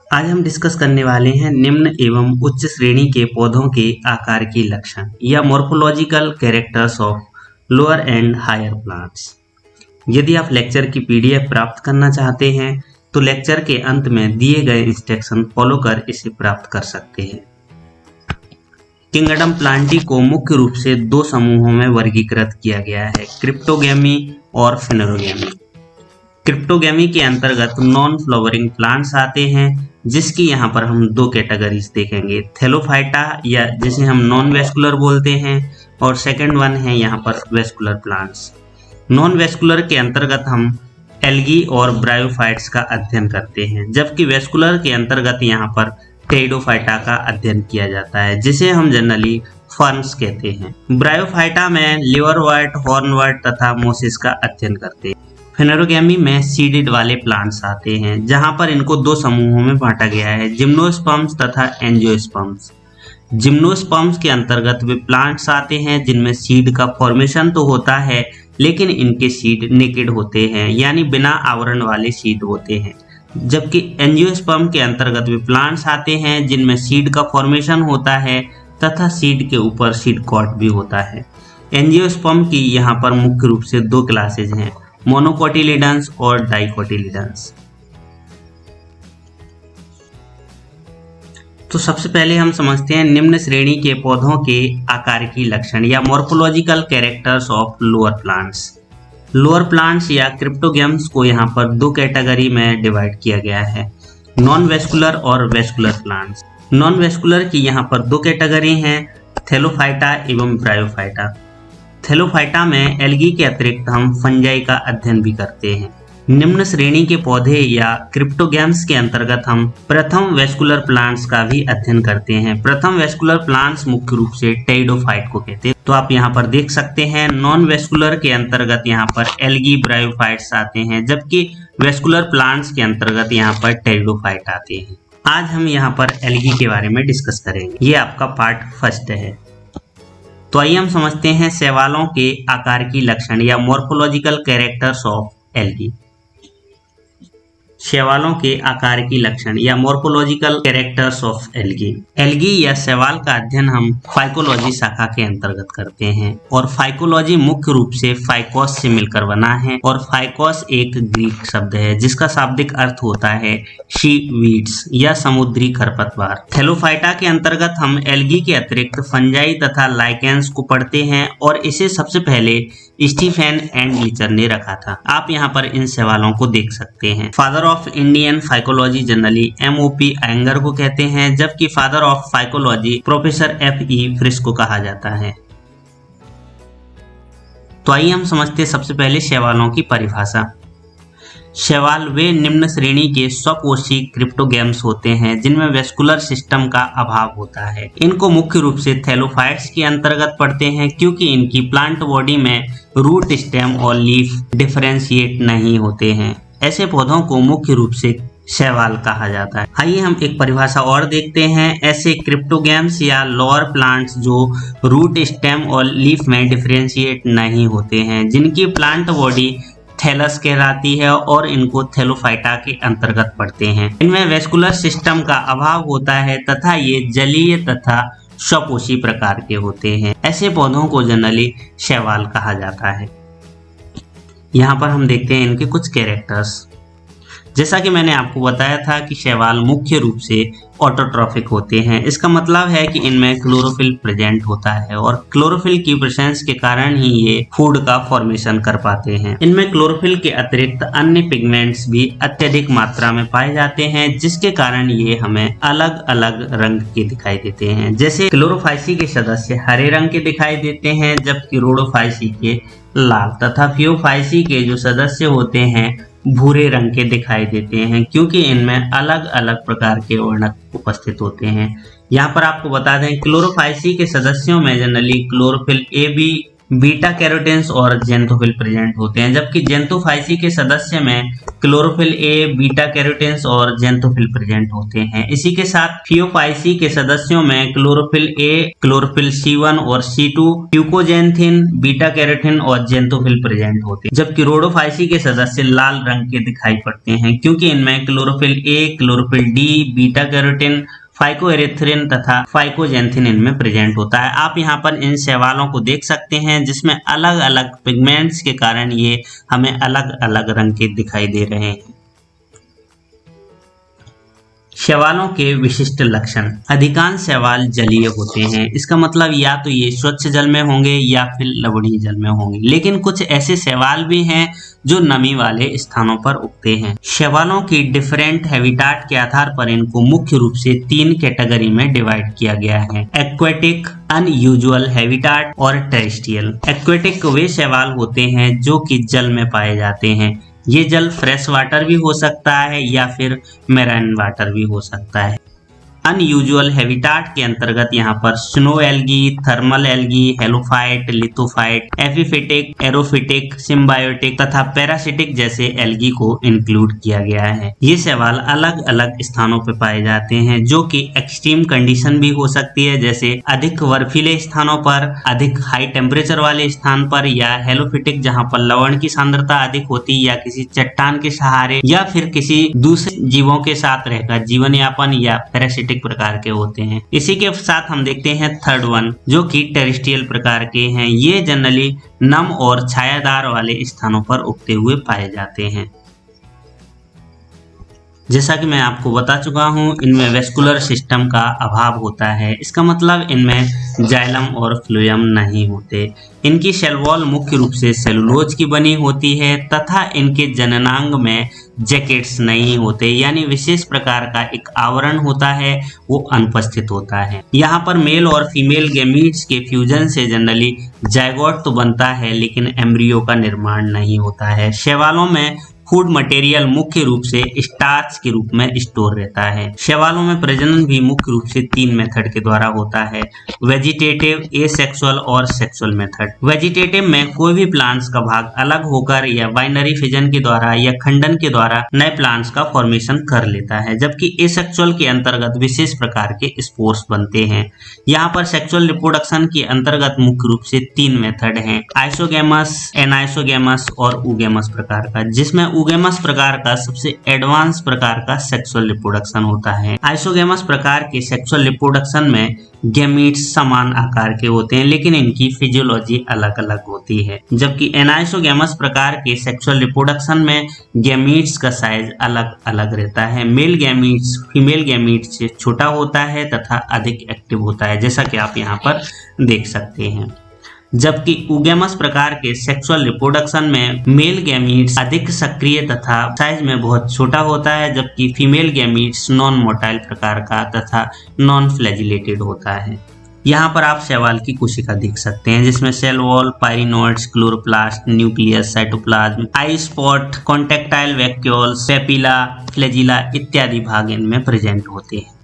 आज हम डिस्कस करने वाले हैं निम्न एवं उच्च श्रेणी के पौधों के आकार के लक्षण या morphological characters of lower and higher plants. यदि आप लेक्चर की पीडीएफ प्राप्त करना चाहते हैं तो लेक्चर के अंत में दिए गए इंस्ट्रक्शन फॉलो कर इसे प्राप्त कर सकते हैं। किंगडम प्लांटी को मुख्य रूप से दो समूहों में वर्गीकृत किया गया है, क्रिप्टोगैमी और फेनेरोगैमी। क्रिप्टोगैमी के अंतर्गत नॉन फ्लावरिंग प्लांट्स आते हैं, जिसकी यहाँ पर हम दो कैटेगरीज देखेंगे, थैलोफाइटा या जिसे हम नॉन वेस्कुलर बोलते हैं, और सेकंड वन है यहाँ पर वेस्कुलर प्लांट्स। नॉन वेस्कुलर के अंतर्गत हम एल्गी और ब्रायोफाइट्स का अध्ययन करते हैं, जबकि वेस्कुलर के अंतर्गत यहाँ पर टेरिडोफाइटा का अध्ययन किया जाता है, जिसे हम जनरली फर्न्स कहते हैं। ब्रायोफाइटा में लिवरवर्ट, हॉर्नवर्ट तथा मोसिस का अध्ययन करते हैं। फेनेरोगैमी में सीडेड वाले प्लांट्स आते हैं, जहां पर इनको दो समूहों में बांटा गया है, जिम्नोस्पर्म्स तथा एंजियोस्पर्म्स। जिम्नोस्पर्म्स के अंतर्गत वे प्लांट्स आते हैं जिनमें सीड का फॉर्मेशन तो होता है, लेकिन इनके सीड नेकेड होते हैं, यानी बिना आवरण वाले सीड होते हैं। जबकि एंजियोस्पर्म के अंतर्गत वे प्लांट्स आते हैं जिनमें सीड का फॉर्मेशन होता है तथा सीड के ऊपर सीड कॉट भी होता है। एंजियोस्पर्म की यहाँ पर मुख्य रूप से दो क्लासेज हैं, मोनोकोटिलिडन्स और डाइकोटिलिडन्स। तो सबसे पहले हम समझते हैं निम्न श्रेणी के पौधों के आकार की लक्षण या morphological characters of lower plants. Lower plants या क्रिप्टोगैम्स को यहाँ पर दो कैटेगरी में डिवाइड किया गया है, नॉन वेस्कुलर और वेस्कुलर प्लांट्स। नॉन वेस्कुलर की यहाँ पर दो कैटेगरी हैं, थैलोफाइटा एवं ब्रायोफाइटा। थैलोफाइटा में एल्गी के अतिरिक्त हम फंजाई का अध्ययन भी करते हैं। निम्न श्रेणी के पौधे या क्रिप्टोगैम्स के अंतर्गत हम प्रथम वेस्कुलर प्लांट्स का भी अध्ययन करते हैं। प्रथम वेस्कुलर प्लांट्स मुख्य रूप से टेरिडोफाइट को कहते हैं। तो आप यहाँ पर देख सकते हैं, नॉन वेस्कुलर के अंतर्गत यहाँ पर एल्गी, ब्रायोफाइट्स आते हैं, जबकि वेस्कुलर प्लांट्स के अंतर्गत यहाँ पर टेरिडोफाइट आते हैं। आज हम यहाँ पर एल्गी के बारे में डिस्कस करेंगे। ये आपका पार्ट फर्स्ट है। तो आइए हम समझते हैं शैवालों के आकार की लक्षण या मॉर्फोलॉजिकल कैरेक्टर्स ऑफ एल्गी। शैवालों के आकार की लक्षण या morphological characters of algae. Algae या शैवाल का अध्ययन हम फाइकोलॉजी शाखा के अंतर्गत करते हैं, और फाइकोलॉजी मुख्य रूप से फाइकोस से मिलकर बना है, और फाइकोस एक ग्रीक शब्द है जिसका शाब्दिक अर्थ होता है सी वीड्स या समुद्री खरपतवार। थैलोफाइटा के अंतर्गत हम एल्गी के अतिरिक्त फंजाई तथा लाइकेंस को पढ़ते हैं, और इसे सबसे पहले स्टीफेन एंडलिचर ने रखा था। आप यहाँ पर इन सवालों को देख सकते हैं। Father of Indian phycology generally MOP Iyengar को कहते हैं, जबकि father of phycology professor FE Fritsch को कहा जाता है। तो आइए हम समझते हैं सबसे पहले शैवालों की परिभाषा। शैवाल वे निम्न श्रेणी के स्वकोशी क्रिप्टोगैम्स होते हैं जिनमें वेस्कुलर सिस्टम का अभाव होता है। इनको मुख्य रूप से थैलोफाइट्स के अंतर्गत पढ़ते हैं, क्योंकि इनकी प्लांट बॉडी में रूट, स्टेम और लीफ डिफरेंशिएट नहीं होते हैं। ऐसे पौधों को मुख्य रूप से शैवाल कहा जाता है। आइए हम एक परिभाषा और देखते हैं। ऐसे क्रिप्टोगैम्स या लोअर प्लांट्स जो रूट, स्टेम और लीफ में डिफरेंशिएट नहीं होते हैं, जिनकी प्लांट बॉडी थैलस कहलाती है, और इनको थैलोफाइटा के अंतर्गत पढ़ते हैं। इनमें वेस्कुलर सिस्टम का अभाव होता है तथा ये जलीय तथा स्वकोशी प्रकार के होते हैं। ऐसे पौधों को जनरली शैवाल कहा जाता है। यहाँ पर हम देखते हैं इनके कुछ कैरेक्टर्स। जैसा कि मैंने आपको बताया था कि शैवाल मुख्य रूप से ऑटोट्रॉफिक होते हैं। इसका मतलब है कि इनमें क्लोरोफिल प्रेजेंट होता है, और क्लोरोफिल की प्रेजेंस के कारण ही ये फूड का फॉर्मेशन कर पाते हैं। इनमें क्लोरोफिल के अतिरिक्त अन्य पिगमेंट्स भी अत्यधिक मात्रा में पाए जाते हैं, जिसके कारण ये हमें अलग अलग रंग के दिखाई देते हैं। जैसे क्लोरोफाइसी के सदस्य हरे रंग के दिखाई देते हैं, जबकि रोडोफाइसी के लाल, तथा फियोफाइसी के जो सदस्य होते हैं भूरे रंग के दिखाई देते हैं, क्योंकि इनमें अलग अलग प्रकार के वर्णक उपस्थित होते हैं। यहाँ पर आपको बता दें, क्लोरोफाइसी के सदस्यों में जनरली क्लोरोफिल A भी बीटा कैरोटीन्स और ज़ैंथोफिल प्रेजेंट होते हैं, जबकि ज़ैंथोफाइसी के सदस्य में क्लोरोफिल ए, बीटा कैरोटीन्स और ज़ैंथोफिल प्रेजेंट होते हैं। इसी के साथ फियोफाइसी के सदस्यों में क्लोरोफिल ए, क्लोरोफिल C1 और C2, ट्यूकोजैंथिन, बीटा कैरोटीन और ज़ैंथोफिल प्रेजेंट होते हैं। जबकि रोडोफाइसी के सदस्य लाल रंग के दिखाई पड़ते हैं क्योंकि इनमें chlorophyll A, chlorophyll D, beta carotene, phycoerythrin तथा फाइकोजैंथिन इनमें प्रेजेंट होता है। आप यहाँ पर इन शैवालों को देख सकते हैं जिसमें अलग अलग पिगमेंट्स के कारण ये हमें अलग अलग रंग के दिखाई दे रहे हैं। शैवालों के विशिष्ट लक्षण। अधिकांश शैवाल जलीय होते हैं, इसका मतलब या तो ये स्वच्छ जल में होंगे या फिर लवणीय जल में होंगे, लेकिन कुछ ऐसे शैवाल भी हैं जो नमी वाले स्थानों पर उगते हैं। शैवालों की डिफरेंट हैबिटाट के आधार पर इनको मुख्य रूप से 3 कैटेगरी में डिवाइड किया गया है: एक्वेटिक, अनयूजुअल हैबिटाट और टेरेस्ट्रियल। एक्वेटिक वे शैवाल होते हैं जो कि जल में पाए जाते हैं। ये जल फ्रेश वाटर भी हो सकता है या फिर मैराइन वाटर भी हो सकता है। अनयूजुअल हैबिटाट के अंतर्गत यहाँ पर snow algae, thermal algae, halophyte, lithophyte, epiphytic, aerophytic, symbiotic तथा पैरासिटिक जैसे एल्गी को इंक्लूड किया गया है। ये शैवाल अलग अलग स्थानों पर पाए जाते हैं जो कि एक्सट्रीम कंडीशन भी हो सकती है, जैसे अधिक बर्फीले स्थानों पर, अधिक हाई टेम्परेचर वाले स्थान पर, या हेलोफिटिक जहाँ पर लवण की सांद्रता अधिक होती या किसी चट्टान के सहारे या फिर किसी दूसरे जीवों के साथ रहकर जीवन यापन, या पैरासिटिक प्रकार के होते हैं। इसी के साथ हम देखते हैं थर्ड वन जो कि टेरेस्ट्रियल प्रकार के हैं। ये जनरली नम और छायादार वाले स्थानों पर उगते हुए पाए जाते हैं। जैसा कि मैं आपको बता चुका हूं, इनमें वेस्कुलर सिस्टम का अभाव होता है। इसका मतलब इनमें जाइलम और फ्लोएम नहीं होते। इनकी सेल वॉल मुख्य रूप से सेलुलोज की बनी होती है तथा इनके जननांग में जैकेट्स नहीं होते, यानी विशेष प्रकार का एक आवरण होता है वो अनुपस्थित होता है। यहाँ पर मेल और फीमेल गैमीट्स के फ्यूजन से जनरली जायगोट तो बनता है लेकिन एम्ब्रियो का निर्माण नहीं होता है। शैवालों में फूड मटेरियल मुख्य रूप से स्टार्च के रूप में स्टोर रहता है। शैवालों में प्रजनन भी मुख्य रूप से 3 मेथड के द्वारा होता है: वेजिटेटिव, एसेक्सुअल और सेक्सुअल मेथड। वेजिटेटिव में कोई भी प्लांट्स का भाग अलग होकर या बाइनरी फिजन के द्वारा या खंडन के द्वारा नए प्लांट्स का फॉर्मेशन कर लेता है, जबकि एसेक्सुअल के अंतर्गत विशेष प्रकार के स्पोर्स बनते हैं। यहाँ पर सेक्सुअल रिप्रोडक्शन के अंतर्गत मुख्य रूप से 3 मेथड हैं: आइसोगैमस, एनाइसोगैमस और ऊगैमस प्रकार का, जिसमें ऊगैमस प्रकार का सबसे एडवांस प्रकार का सेक्सुअल रिप्रोडक्शन होता है। आइसोगैमस प्रकार के सेक्सुअल रिप्रोडक्शन में गैमीट्स समान आकार के होते हैं लेकिन इनकी फिजियोलॉजी अलग अलग होती है, जबकि एनाइसोगैमस प्रकार के सेक्सुअल रिप्रोडक्शन में गैमीट्स का साइज अलग अलग रहता है। मेल गैमीट्स फीमेल गैमीट्स से छोटा होता है तथा अधिक एक्टिव होता है, जैसा कि आप यहाँ पर देख सकते हैं। जबकि ऊगैमस प्रकार के सेक्सुअल रिप्रोडक्शन में मेल गैमीट्स अधिक सक्रिय तथा साइज में बहुत छोटा होता है, जबकि फीमेल गैमीट्स नॉन मोटाइल प्रकार का तथा नॉन फ्लैजिलेटेड होता है। यहाँ पर आप शैवाल की कोशिका देख सकते हैं जिसमें cell wall, pyrenoids, chloroplast, nucleus, cytoplasm, eye spot, contractile vacuoles, papilla, flagella इत्यादि भाग इनमें प्रेजेंट होते हैं।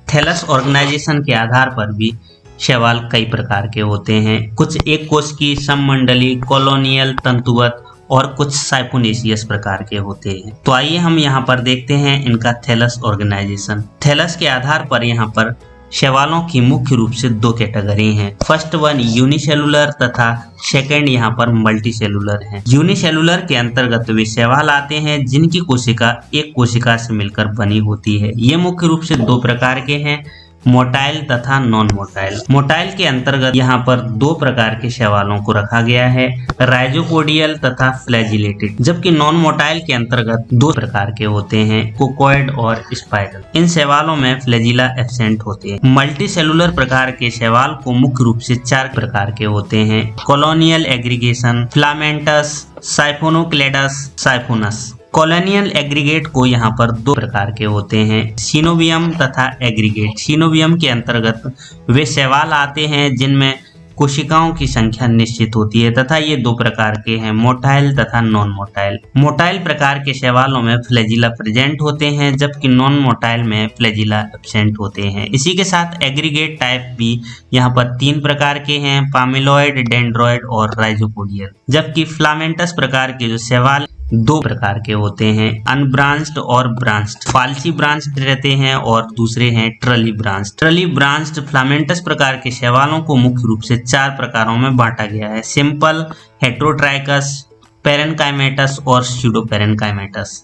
थैलस ऑर्गेनाइजेशन के आधार पर भी शैवाल कई प्रकार के होते हैं। कुछ एक कोश की, सममंडली, कॉलोनियल, तंतुवत और कुछ साइफोनेसियस प्रकार के होते हैं। तो आइए हम यहाँ पर देखते हैं इनका थैलस ऑर्गेनाइजेशन। थैलस के आधार पर यहाँ पर शैवालों की मुख्य रूप से 2 कैटेगरी हैं। फर्स्ट वन यूनिसेलुलर तथा सेकेंड यहाँ पर मल्टीसेलुलर है। यूनिसेलुलर के अंतर्गत वे शैवाल आते हैं जिनकी कोशिका एक कोशिका से मिलकर बनी होती है। ये मुख्य रूप से 2 प्रकार के हैं: मोटाइल तथा नॉन मोटाइल। मोटाइल के अंतर्गत यहाँ पर 2 प्रकार के शैवालों को रखा गया है: राइजोपोडियल तथा फ्लैजिलेटेड। जबकि नॉन मोटाइल के अंतर्गत 2 प्रकार के होते हैं: कोकोइड और स्पाइरल। इन शैवालों में फ्लैजिला एब्सेंट होते हैं। मल्टी सेलुलर प्रकार के शैवाल को मुख्य रूप से 4 प्रकार के होते हैं: colonial aggregation, filamentous, siphonocladous, siphonous. Colonial aggregate को यहाँ पर 2 प्रकार के होते हैं: सिनोबियम तथा एग्रीगेट। सिनोबियम के अंतर्गत वे शैवाल आते हैं जिनमें कोशिकाओं की संख्या निश्चित होती है तथा ये दो प्रकार के हैं, मोटाइल तथा नॉन मोटाइल। मोटाइल प्रकार के शैवालों में फ्लैजिला प्रेजेंट होते हैं जबकि नॉन मोटाइल में फ्लैजिला एब्सेंट होते हैं। इसी के साथ एग्रीगेट टाइप भी यहाँ पर 3 प्रकार के हैं, पामिलॉइड, डेंड्रॉइड और राइजोपोडियल। जबकि फिलामेंटस प्रकार के जो शैवाल 2 प्रकार के होते हैं, अनब्रांच्ड और ब्रांच्ड। फाल्सी ब्रांच्ड रहते हैं और दूसरे हैं trolley branched. Trolley branched filamentous प्रकार के शैवालों को मुख्य रूप से 4 प्रकारों में बांटा गया है, सिंपल, हेटेरोट्राइकस, पेरेनकाइमेटस और स्यूडोपेरेनकाइमेटस।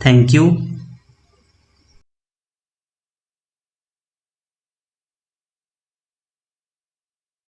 Thank you.